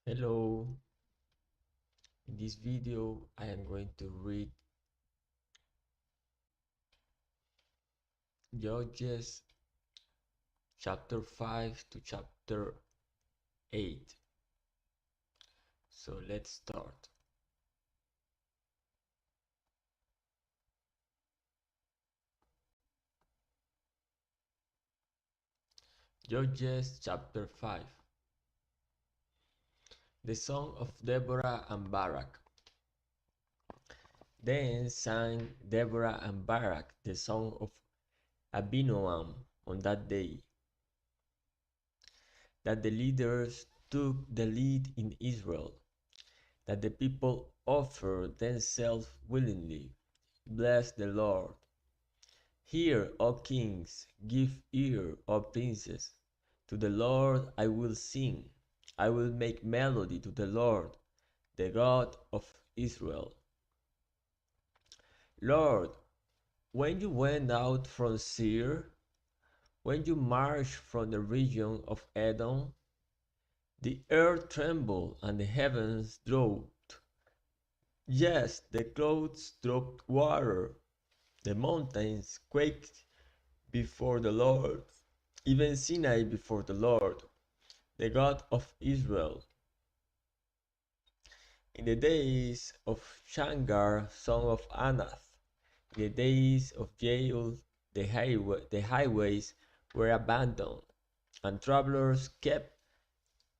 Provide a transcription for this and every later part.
Hello, in this video I am going to read Judges chapter 5 to chapter 8. So let's start. Judges chapter 5. The song of Deborah and Barak. Then sang Deborah and Barak the song of Abinoam on that day, that the leaders took the lead in Israel, that the people offered themselves willingly. Bless the Lord. Hear, O kings, give ear, O princes. To the Lord I will sing. I will make melody to the Lord, the God of Israel. Lord, when you went out from Seir, when you marched from the region of Edom, the earth trembled and the heavens dropped. Yes, the clouds dropped water. The mountains quaked before the Lord, even Sinai before the Lord, the God of Israel. In the days of Shamgar, son of Anath, in the days of Jael, the highways were abandoned, and travelers kept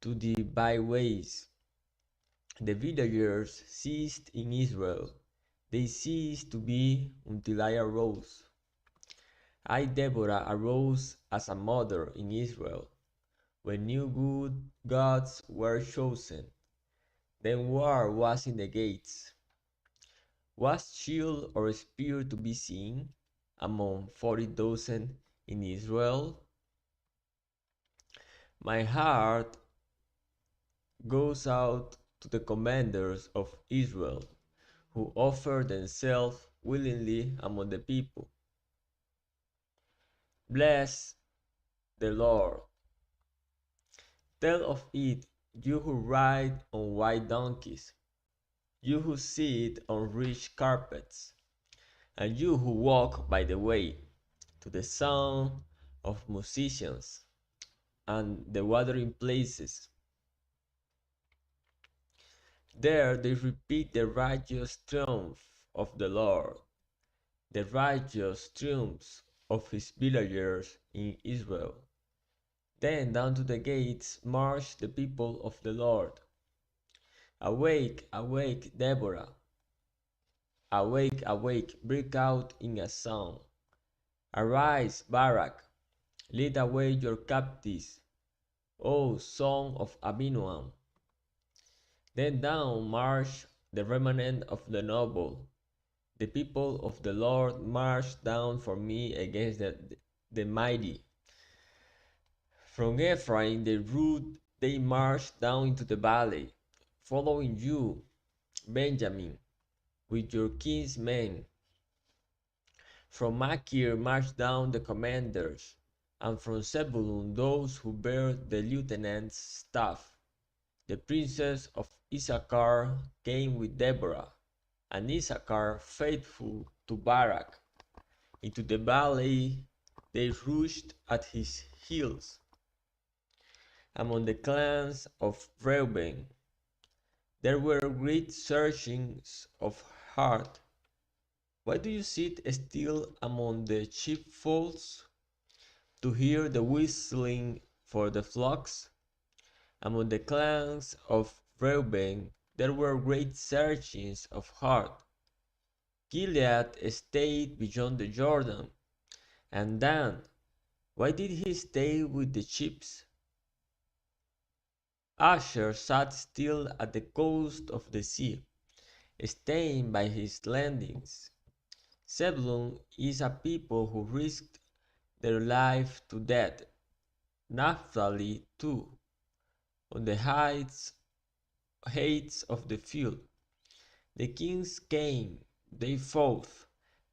to the byways. The villagers ceased in Israel. They ceased to be until I arose. I, Deborah, arose as a mother in Israel, when new good gods were chosen. Then war was in the gates. Was shield or spear to be seen among 40,000 in Israel? My heart goes out to the commanders of Israel, who offer themselves willingly among the people. Bless the Lord. Tell of it, you who ride on white donkeys, you who sit on rich carpets, and you who walk by the way, to the sound of musicians and the watering places. There they repeat the righteous triumph of the Lord, the righteous triumphs of his villagers in Israel. Then down to the gates march the people of the Lord. Awake, awake, Deborah. Awake, awake, break out in a song. Arise, Barak, lead away your captives, O son of Abinoam. Then down marched the remnant of the noble. The people of the Lord marched down for me against the mighty. From Ephraim the root they marched down into the valley, following you, Benjamin, with your kinsmen. From Machir marched down the commanders, and from Zebulun those who bear the lieutenant's staff. The princes of Issachar came with Deborah, and Issachar faithful to Barak. Into the valley they rushed at his heels. Among the clans of Reuben there were great searchings of heart. Why do you sit still among the sheepfolds to hear the whistling for the flocks? Among the clans of Reuben there were great searchings of heart. Gilead stayed beyond the Jordan, and Dan, why did he stay with the sheep? Asher sat still at the coast of the sea, staying by his landings. Zebulun is a people who risked their life to death. Naphtali too, on the heights of the field. The kings came, they fought,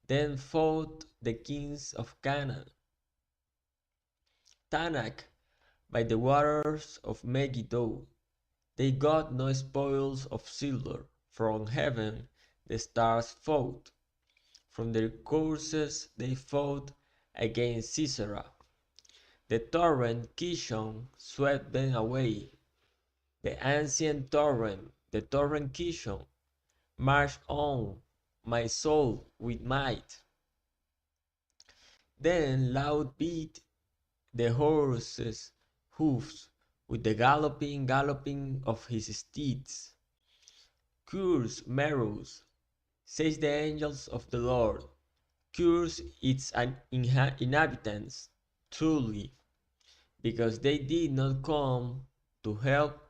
then fought the kings of Canaan. Tanakh by the waters of Megiddo. They got no spoils of silver. From heaven the stars fought. From their courses they fought against Sisera. The torrent Kishon swept them away. The ancient torrent, the torrent Kishon, marched on my soul with might. Then loud beat the horse's hoofs with the galloping of his steeds. Curse Meroz, says the angels of the Lord, curse its inhabitants, truly, because they did not come to help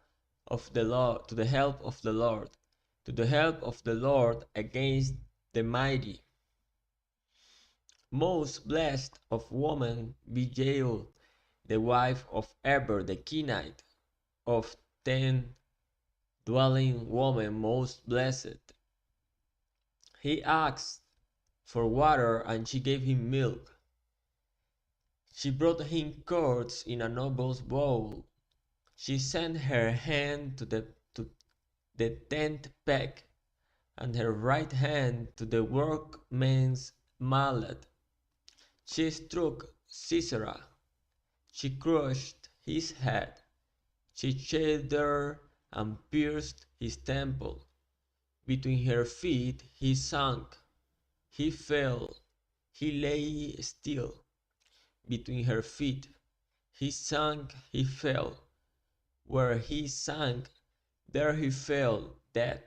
of the Lord, to the help of the Lord, to the help of the Lord against the mighty. Most blessed of women be Jael, the wife of Eber the Kenite, of 10 dwelling woman most blessed. He asked for water and she gave him milk. She brought him curds in a noble's bowl. She sent her hand to the tent peg and her right hand to the workman's mallet. She struck Sisera. She crushed his head. She shattered and pierced his temple. Between her feet he sank. He fell. He lay still. Between her feet he sank. He fell. Where he sank, there he fell dead.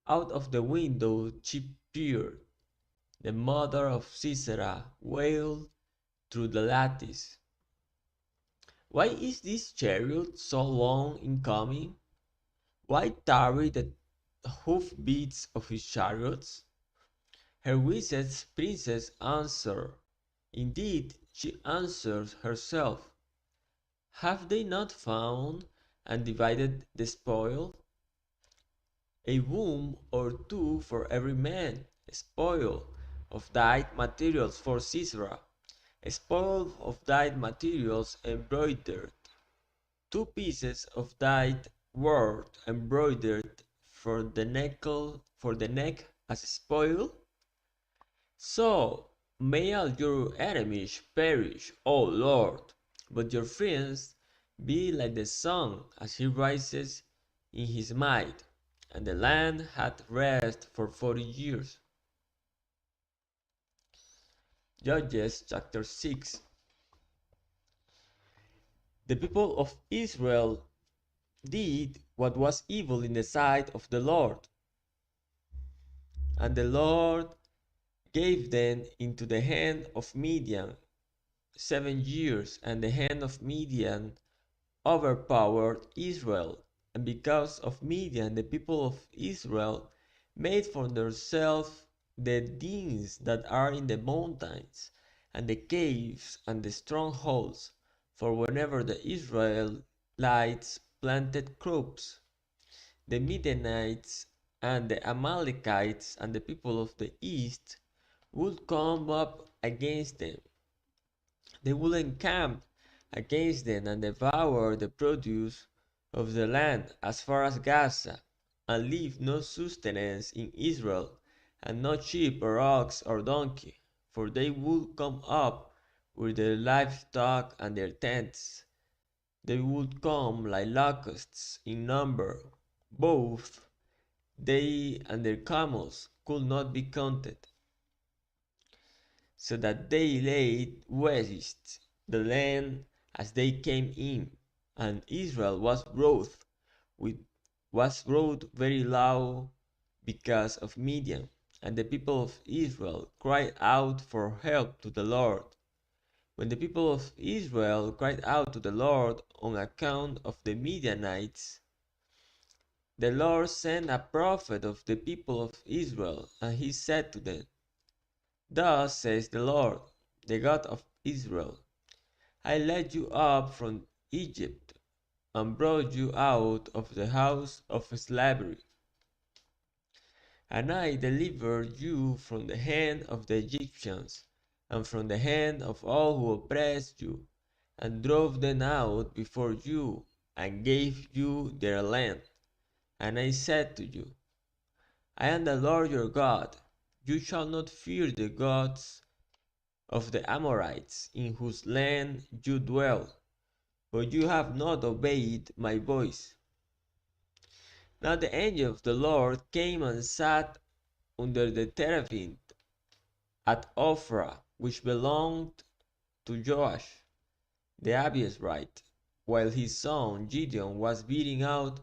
Out of the window she peered. The mother of Sisera wailed through the lattice. Why is this chariot so long in coming? Why tarry the hoofbeats of his chariots? Her wisest princess answered. Indeed, she answers herself. Have they not found and divided the spoil? A womb or two for every man, a spoil of dyed materials for Sisera, a spoil of dyed materials embroidered, 2 pieces of dyed work embroidered for the neck as a spoil. So may all your enemies perish, O Lord, but your friends be like the sun as he rises in his might, and the land had rest for 40 years. Judges chapter 6. The people of Israel did what was evil in the sight of the Lord, and the Lord gave them into the hand of Midian 7 years, and the hand of Midian overpowered Israel. And because of Midian, the people of Israel made for themselves the dens that are in the mountains, and the caves, and the strongholds. For whenever the Israelites planted crops, the Midianites and the Amalekites and the people of the east would come up against them. They would encamp against them and devour the produce of the land as far as Gaza, and leave no sustenance in Israel, and no sheep or ox or donkey, for they would come up with their livestock and their tents. They would come like locusts in number. Both they and their camels could not be counted, so that they laid waste the land as they came in, and Israel was brought very low because of Midian, and the people of Israel cried out for help to the Lord. When the people of Israel cried out to the Lord on account of the Midianites, the Lord sent a prophet of the people of Israel, and he said to them, Thus says the Lord, the God of Israel, I led you up from Egypt, and brought you out of the house of slavery. And I delivered you from the hand of the Egyptians, and from the hand of all who oppressed you, and drove them out before you, and gave you their land. And I said to you, I am the Lord your God. You shall not fear the gods of the Amorites, in whose land you dwell, but you have not obeyed my voice. Now the angel of the Lord came and sat under the terebinth at Ophrah, which belonged to Joash the Abiezrite, while his son Gideon was beating out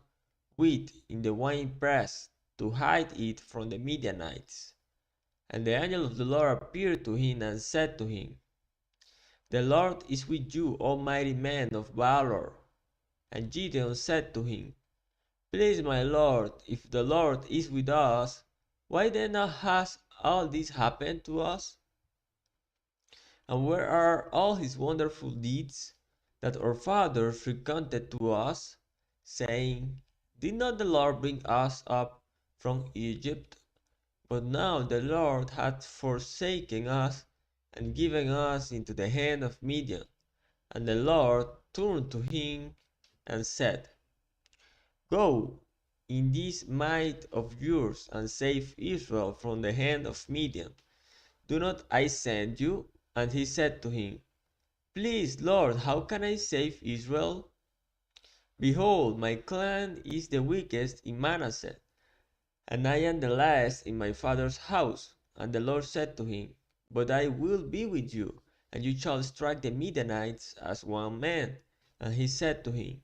wheat in the winepress to hide it from the Midianites. And the angel of the Lord appeared to him and said to him, The Lord is with you, O mighty man of valor. And Gideon said to him, Please, my Lord, if the Lord is with us, why then has all this happened to us? And where are all his wonderful deeds that our fathers recounted to us, saying, Did not the Lord bring us up from Egypt? But now the Lord hath forsaken us and given us into the hand of Midian. And the Lord turned to him and said, Go in this might of yours and save Israel from the hand of Midian. Do not I send you? And he said to him, Please, Lord, how can I save Israel? Behold, my clan is the weakest in Manasseh, and I am the last in my father's house. And the Lord said to him, But I will be with you, and you shall strike the Midianites as one man. And he said to him,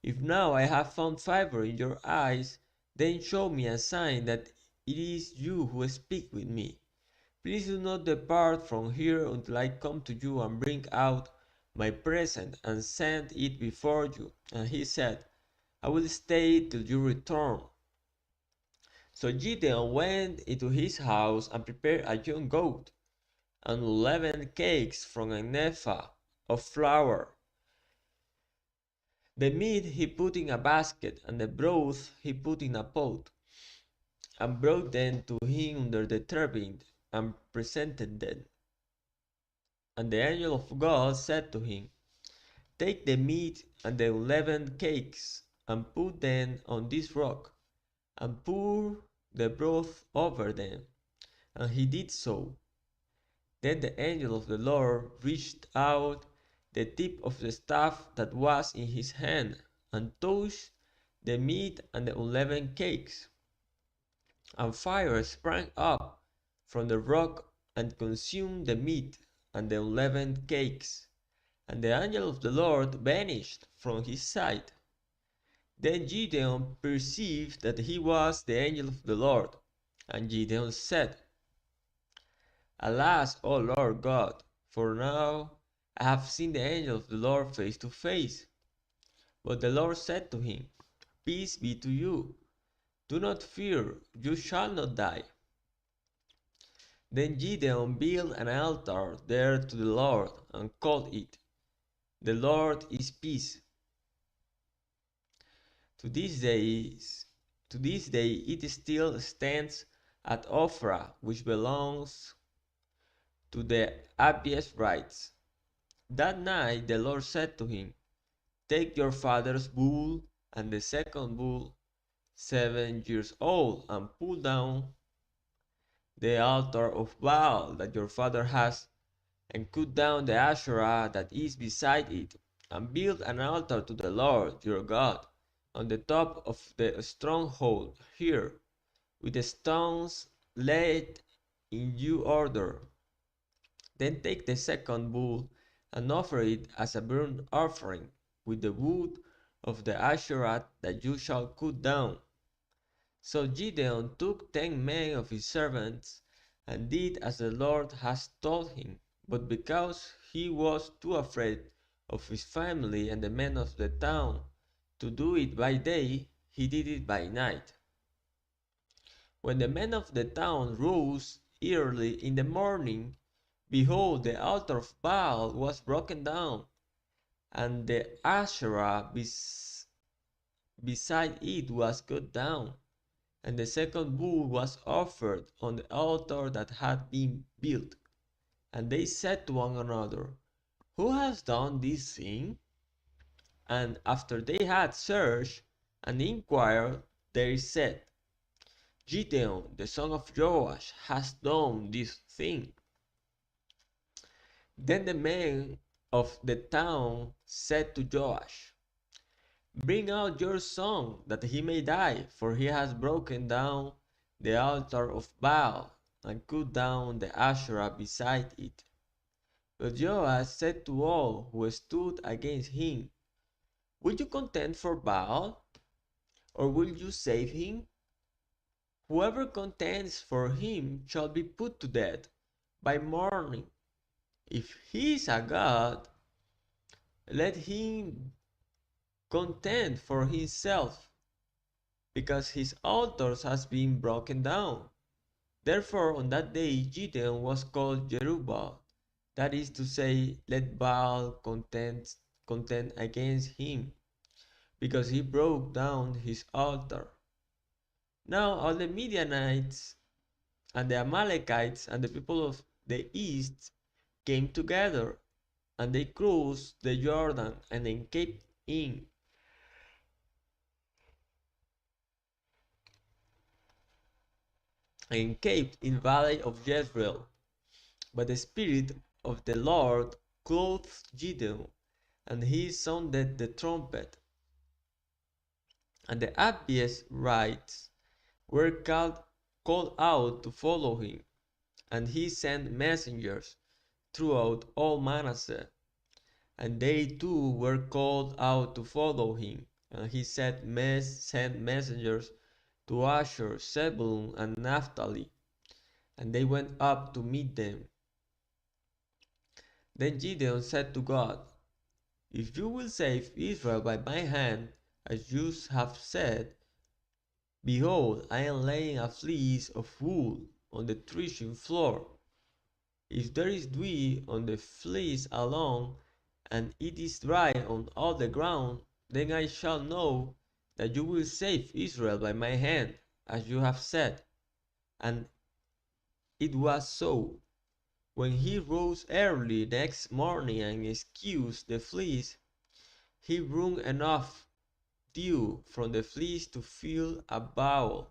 If now I have found favor in your eyes, then show me a sign that it is you who speak with me. Please do not depart from here until I come to you and bring out my present and send it before you. And he said, I will stay till you return. So Gideon went into his house and prepared a young goat, and 11 cakes from an ephah of flour. The meat he put in a basket, and the broth he put in a pot, and brought them to him under the terebinth, and presented them. And the angel of God said to him, Take the meat and the 11 cakes, and put them on this rock, and pour the broth over them. And he did so. Then the angel of the Lord reached out the tip of the staff that was in his hand, and touched the meat and the 11 cakes. And fire sprang up from the rock and consumed the meat and the 11 cakes. And the angel of the Lord vanished from his sight. Then Gideon perceived that he was the angel of the Lord. And Gideon said, Alas, O Lord God, for now I have seen the angel of the Lord face to face. But the Lord said to him, Peace be to you. Do not fear, you shall not die. Then Gideon built an altar there to the Lord and called it, The Lord is Peace. To this day it still stands at Ophrah, which belongs to the Abiezrites. That night the Lord said to him, Take your father's bull and the second bull, 7 years old, and pull down the altar of Baal that your father has, and cut down the Asherah that is beside it, and build an altar to the Lord your God on the top of the stronghold here, with the stones laid in due order. Then take the second bull and offer it as a burnt offering with the wood of the Asherah that you shall cut down. So Gideon took 10 men of his servants and did as the Lord had told him. But because he was too afraid of his family and the men of the town to do it by day, he did it by night. When the men of the town rose early in the morning, behold, the altar of Baal was broken down, and the Asherah beside it was cut down, and the second bull was offered on the altar that had been built. And they said to one another, Who has done this thing? And after they had searched and inquired, they said, Gideon, the son of Joash, has done this thing. Then the men of the town said to Joash, Bring out your son, that he may die, for he has broken down the altar of Baal, and cut down the Asherah beside it. But Joash said to all who stood against him, Will you contend for Baal, or will you save him? Whoever contends for him shall be put to death by morning. If he is a god, let him contend for himself, because his altars has been broken down. Therefore on that day Gideon was called Jerubbaal, that is to say, let Baal contend against him, because he broke down his altar. Now all the Midianites and the Amalekites and the people of the east came together, and they crossed the Jordan and encamped in valley of Jezreel. But the Spirit of the Lord clothed Gideon, and he sounded the trumpet, and the Abiezrites were called out to follow him, and he sent messengers throughout all Manasseh, and they too were called out to follow him, and he sent messengers to Asher, Zebulun, and Naphtali, and they went up to meet them. Then Gideon said to God, If you will save Israel by my hand, as you have said, behold, I am laying a fleece of wool on the threshing floor. If there is dew on the fleece alone, and it is dry on all the ground, then I shall know that you will save Israel by my hand, as you have said. And it was so. When he rose early next morning and excused the fleece, he wrung enough dew from the fleece to fill a bowl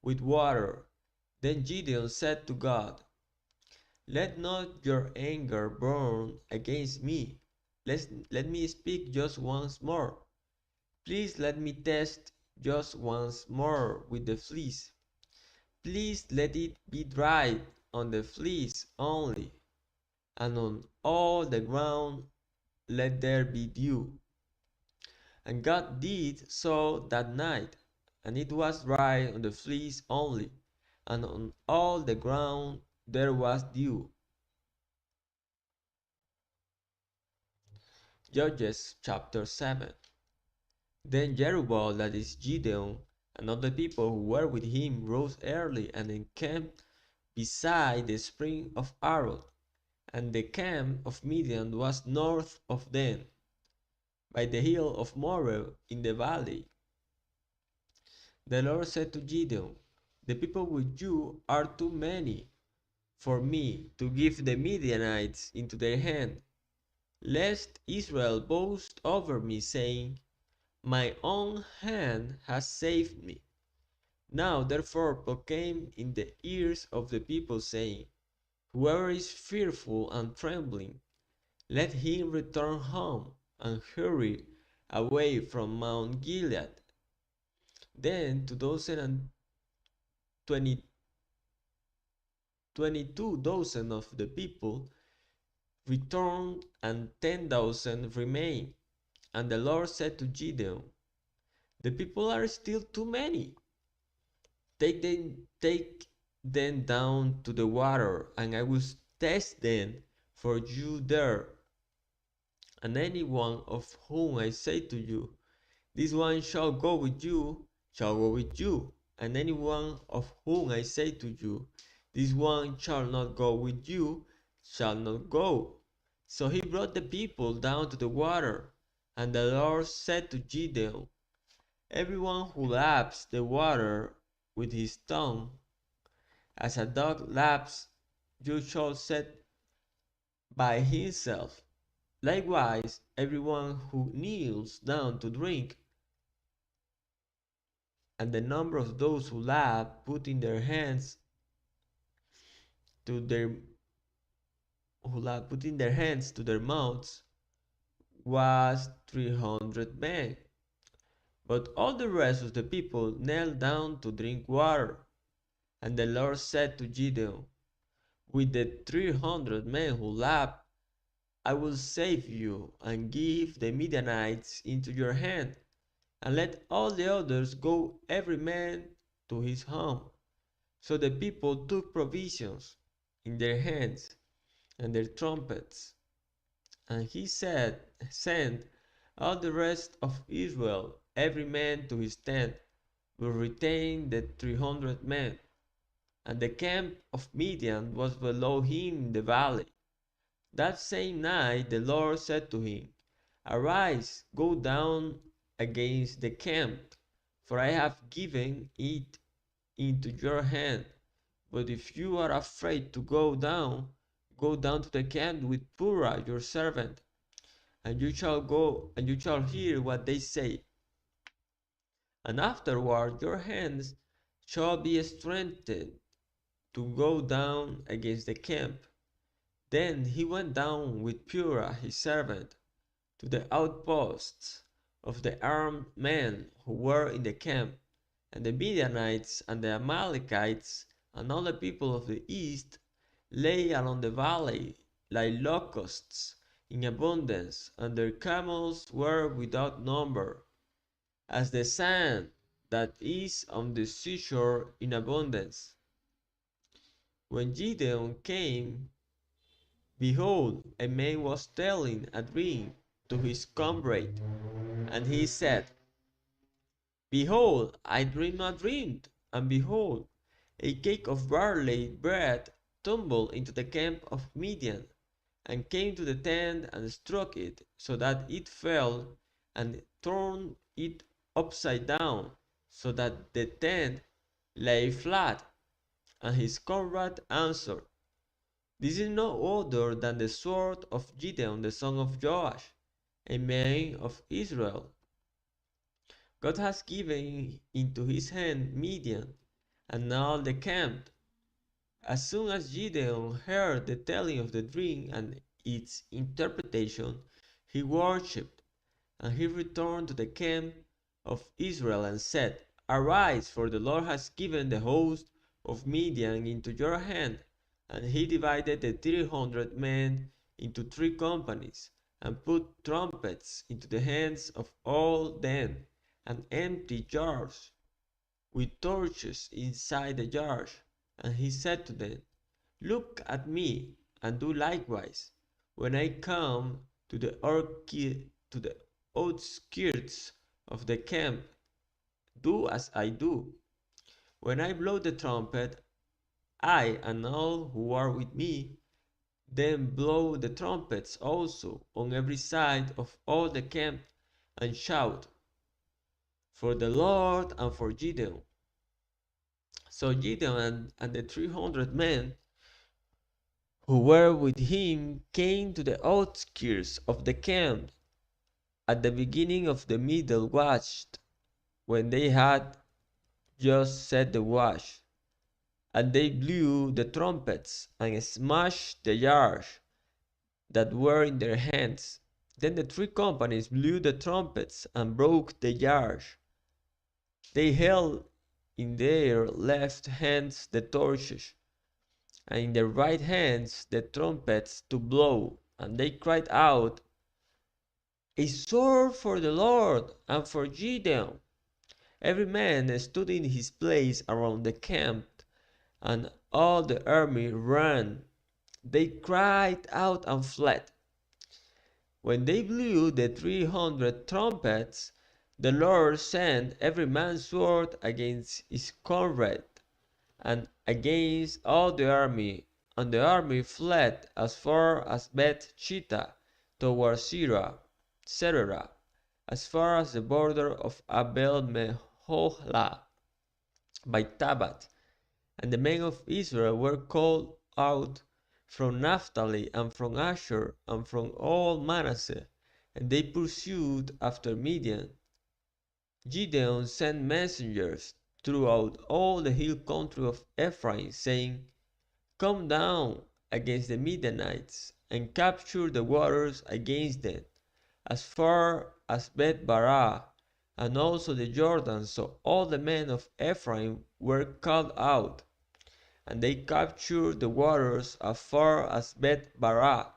with water. Then Gideon said to God, Let not your anger burn against me. Let me speak just once more. Please let me test just once more with the fleece. Please let it be dried on the fleece only, and on all the ground let there be dew. And God did so that night, and it was dry on the fleece only, and on all the ground there was dew. Judges chapter 7. Then Jerubbaal, that is Gideon, and all the people who were with him rose early and encamped beside the spring of Aaron, and the camp of Midian was north of them, by the hill of Moreh in the valley. The Lord said to Gideon, The people with you are too many for me to give the Midianites into their hand, lest Israel boast over me, saying, My own hand has saved me. Now therefore proclaim in the ears of the people, saying, Whoever is fearful and trembling, let him return home and hurry away from Mount Gilead. Then 22,000 of the people returned, and 10,000 remained. And the Lord said to Gideon, The people are still too many. Take them down to the water, and I will test them for you there. And anyone of whom I say to you, This one shall go with you, shall go with you. And anyone of whom I say to you, This one shall not go with you, shall not go. So he brought the people down to the water. And the Lord said to Gideon, Everyone who laps the water with his tongue, as a dog laps, you shall set by himself. Likewise, everyone who kneels down to drink, and the number of those who laugh, putting their hands to their mouths, was 300 men. But all the rest of the people knelt down to drink water. And the Lord said to Gideon, with the 300 men who laughed, I will save you and give the Midianites into your hand, and let all the others go every man to his home. So the people took provisions in their hands and their trumpets. And he said, send all the rest of Israel, every man to his tent, will retain the 300 men. And the camp of Midian was below him in the valley. That same night the Lord said to him, Arise, go down against the camp, for I have given it into your hand. But if you are afraid to go down to the camp with Purah your servant, and you shall go and you shall hear what they say. And afterward your hands shall be strengthened to go down against the camp. Then he went down with Purah his servant to the outposts of the armed men who were in the camp, and the Midianites and the Amalekites and all the people of the east lay along the valley like locusts in abundance, and their camels were without number, as the sand that is on the seashore in abundance. When Gideon came, behold, a man was telling a dream to his comrade, and he said, Behold, I dreamed a dream, and behold, a cake of barley bread tumbled into the camp of Midian, and came to the tent and struck it, so that it fell, and turned it upside down, so that the tent lay flat. And his comrade answered, This is no other than the sword of Gideon the son of Joash, a man of Israel. God has given into his hand Midian, and all the camp. As soon as Gideon heard the telling of the dream and its interpretation, he worshipped, and he returned to the camp of Israel and said, Arise, for the Lord has given the host of Midian into your hand. And he divided the 300 men into 3 companies, and put trumpets into the hands of all them, and empty jars with torches inside the jars. And he said to them, Look at me, and do likewise. When I come to the outskirts of the camp, do as I do. When I blow the trumpet, I and all who are with me, then blow the trumpets also on every side of all the camp, and shout, For the Lord and for Gideon. So Gideon and the 300 men who were with him came to the outskirts of the camp at the beginning of the middle watch, when they had just set the watch. And they blew the trumpets and smashed the jars that were in their hands. Then the 3 companies blew the trumpets and broke the jars. They held in their left hands the torches, and in their right hands the trumpets to blow. And they cried out, A sword for the Lord and for Gideon. Every man stood in his place around the camp, and all the army ran. They cried out and fled. When they blew the 300 trumpets, the Lord sent every man's sword against his comrade, and against all the army, and the army fled as far as Beth Shittah toward Serah, as far as the border of Abel Meholah by Tabat. And the men of Israel were called out from Naphtali, and from Asher, and from all Manasseh, and they pursued after Midian. Gideon sent messengers throughout all the hill country of Ephraim, saying, "Come down against the Midianites, and capture the waters against them, as far as Bet-barah, and also the Jordan." So all the men of Ephraim were called out, and they captured the waters as far as Bet-barah,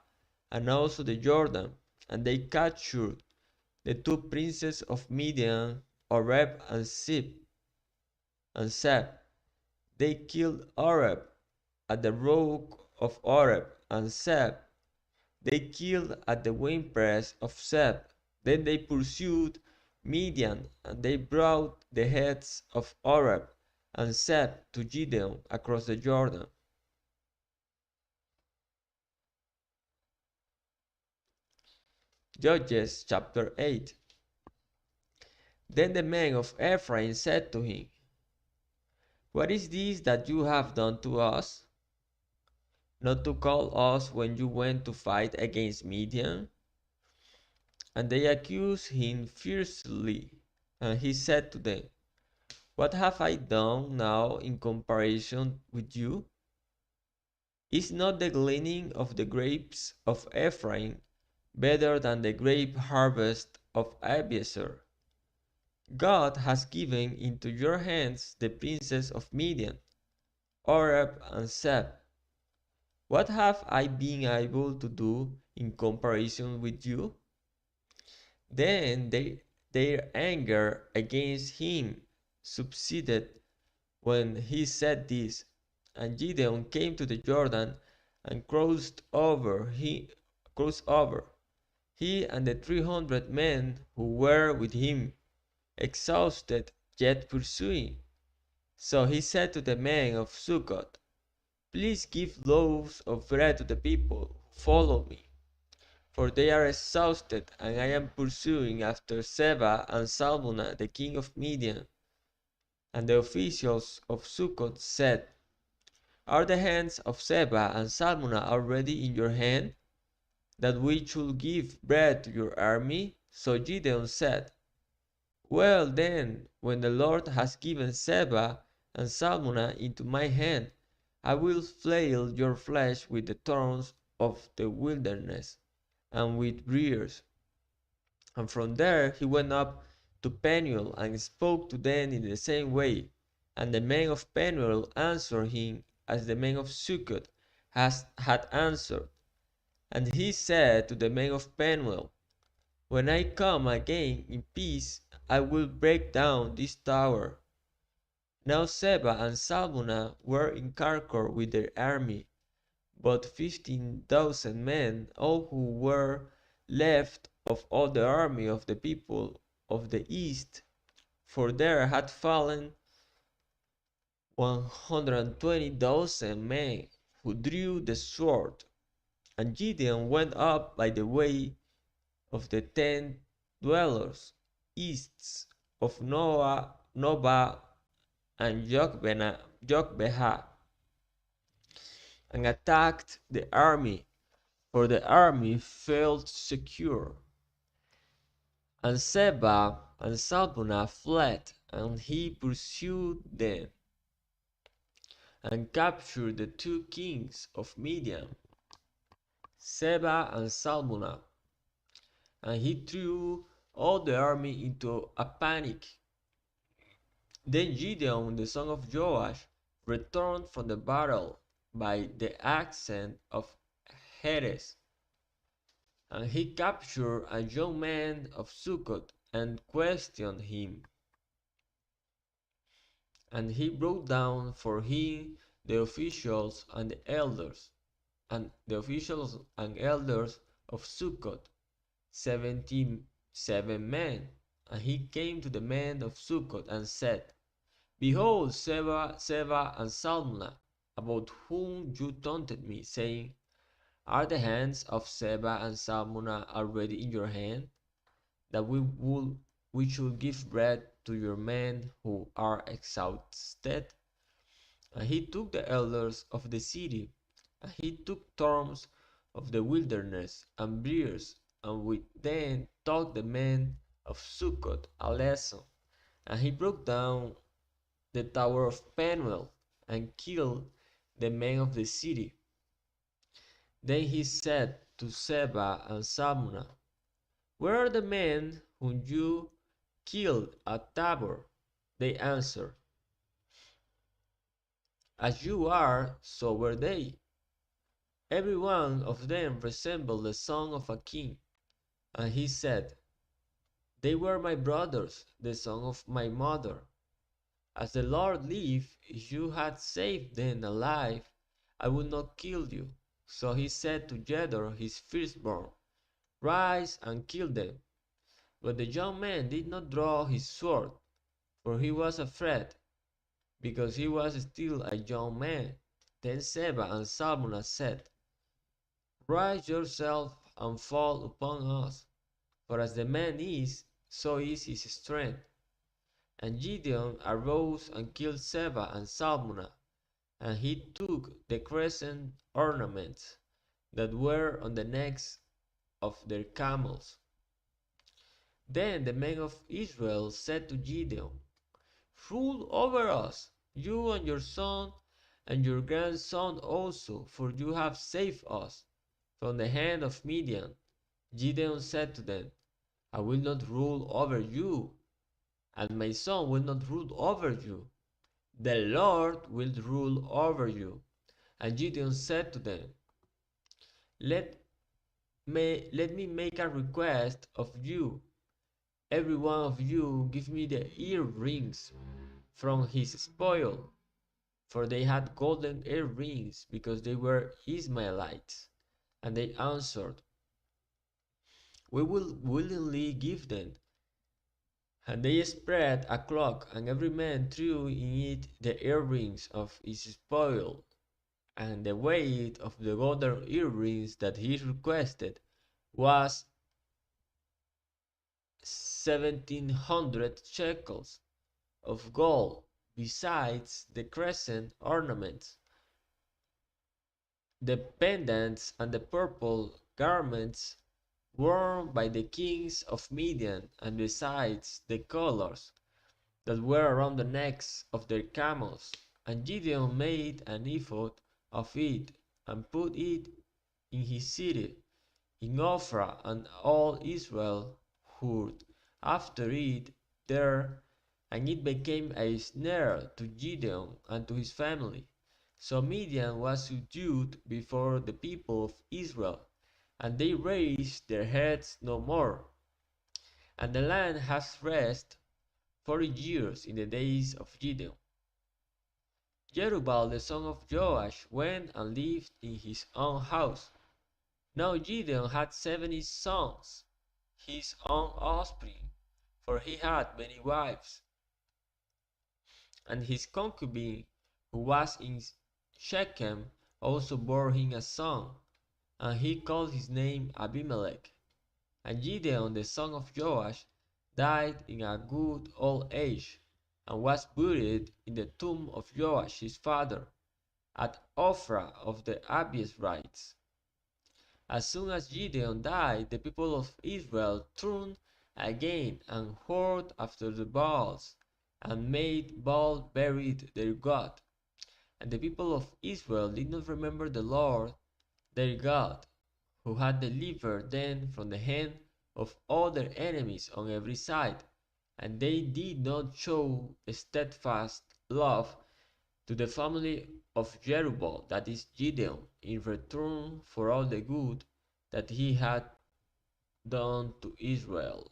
and also the Jordan, and they captured the two princes of Midian, Oreb and Zeb. They killed Oreb at the rock of Oreb, and Zeb they killed at the winepress of Zeb. Then they pursued Midian, and they brought the heads of Oreb and Zeb to Gideon across the Jordan. Judges chapter 8. Then the men of Ephraim said to him, "What is this that you have done to us? Not to call us when you went to fight against Midian?" And they accused him fiercely. And he said to them, "What have I done now in comparison with you? Is not the gleaning of the grapes of Ephraim better than the grape harvest of Abiezer? God has given into your hands the princes of Midian, Oreb and Zeb. What have I been able to do in comparison with you?" Then their anger against him subsided when he said this, and Gideon came to the Jordan and crossed over, he and the 300 men who were with him, exhausted yet pursuing. So he said to the men of Succoth, "Please give loaves of bread to the people who follow me, for they are exhausted, and I am pursuing after Seba and Salmunna, the king of Midian." And the officials of Succoth said, "Are the hands of Seba and Salmunna already in your hand, that we should give bread to your army?" So Gideon said, "Well then, when the Lord has given Seba and Salmunna into my hand, I will flail your flesh with the thorns of the wilderness, and with briars." And from there he went up to Penuel, and spoke to them in the same way. And the men of Penuel answered him as the men of Succoth had answered. And he said to the men of Penuel, "When I come again in peace, I will break down this tower." Now Seba and Salmunna were in Karkor with their army, but 15,000 men, all who were left of all the army of the people of the east, for there had fallen 120,000 men who drew the sword. And Gideon went up by the way of the tent dwellers, east of Nobah and Jokbeha, and attacked the army, for the army felt secure. And Seba and Salmunna fled, and he pursued them, and captured the two kings of Midian, Seba and Salmunna. And he threw all the army into a panic. Then Gideon the son of Joash returned from the battle by the ascent of Heres, and he captured a young man of Succoth and questioned him. And he brought down for him the officials and the elders, of Succoth, 77 men. And he came to the men of Succoth and said, "Behold, Seba and Salmunna, about whom you taunted me, saying, Are the hands of Seba and Salmunna already in your hand, that we should give bread to your men who are exhausted?" And he took the elders of the city And he took thorns of the wilderness and briars, and with them taught the men of Succoth a lesson. And he broke down the tower of Penuel, and killed the men of the city. Then he said to Seba and Salmunna, "Where are the men whom you killed at Tabor?" They answered, "As you are, so were they." Every one of them resembled the son of a king. And he said, "They were my brothers, the son of my mother. As the Lord lived, if you had saved them alive, I would not kill you." So he said to Jether his firstborn, "Rise and kill them." But the young man did not draw his sword, for he was afraid, because he was still a young man. Then Seba and Salmunna said, "Rise yourself and fall upon us, for as the man is, so is his strength." And Gideon arose and killed Seba and Salmunna, and he took the crescent ornaments that were on the necks of their camels. Then the men of Israel said to Gideon, "Rule over us, you and your son and your grandson also, for you have saved us from the hand of Midian." Gideon said to them, "I will not rule over you, and my son will not rule over you. The Lord will rule over you." And Gideon said to them, Let me make a request of you. Every one of you give me the earrings from his spoil." For they had golden earrings, because they were Ishmaelites. And they answered, "We will willingly give them." And they spread a cloth, and every man threw in it the earrings of his spoil. And the weight of the golden earrings that he requested was 1,700 shekels of gold, besides the crescent ornaments, the pendants, and the purple garments worn by the kings of Midian, and besides the collars that were around the necks of their camels. And Gideon made an ephod of it, and put it in his city, in Ophrah, and all Israel hurried after it there, and it became a snare to Gideon and to his family. So Midian was subdued before the people of Israel, and they raised their heads no more. And the land has rest 40 years in the days of Gideon. Jerubbaal the son of Joash went and lived in his own house. Now Gideon had 70 sons, his own offspring, for he had many wives. And his concubine, who was in Shechem, also bore him a son, and he called his name Abimelech. And Gideon the son of Joash died in a good old age, and was buried in the tomb of Joash his father, at Ophrah of the Abiezrites. As soon as Gideon died, the people of Israel turned again and whored after the Baals, and made Baal buried their God. And the people of Israel did not remember the Lord their God, who had delivered them from the hand of all their enemies on every side. And they did not show steadfast love to the family of Jerubbaal, that is Gideon, in return for all the good that he had done to Israel.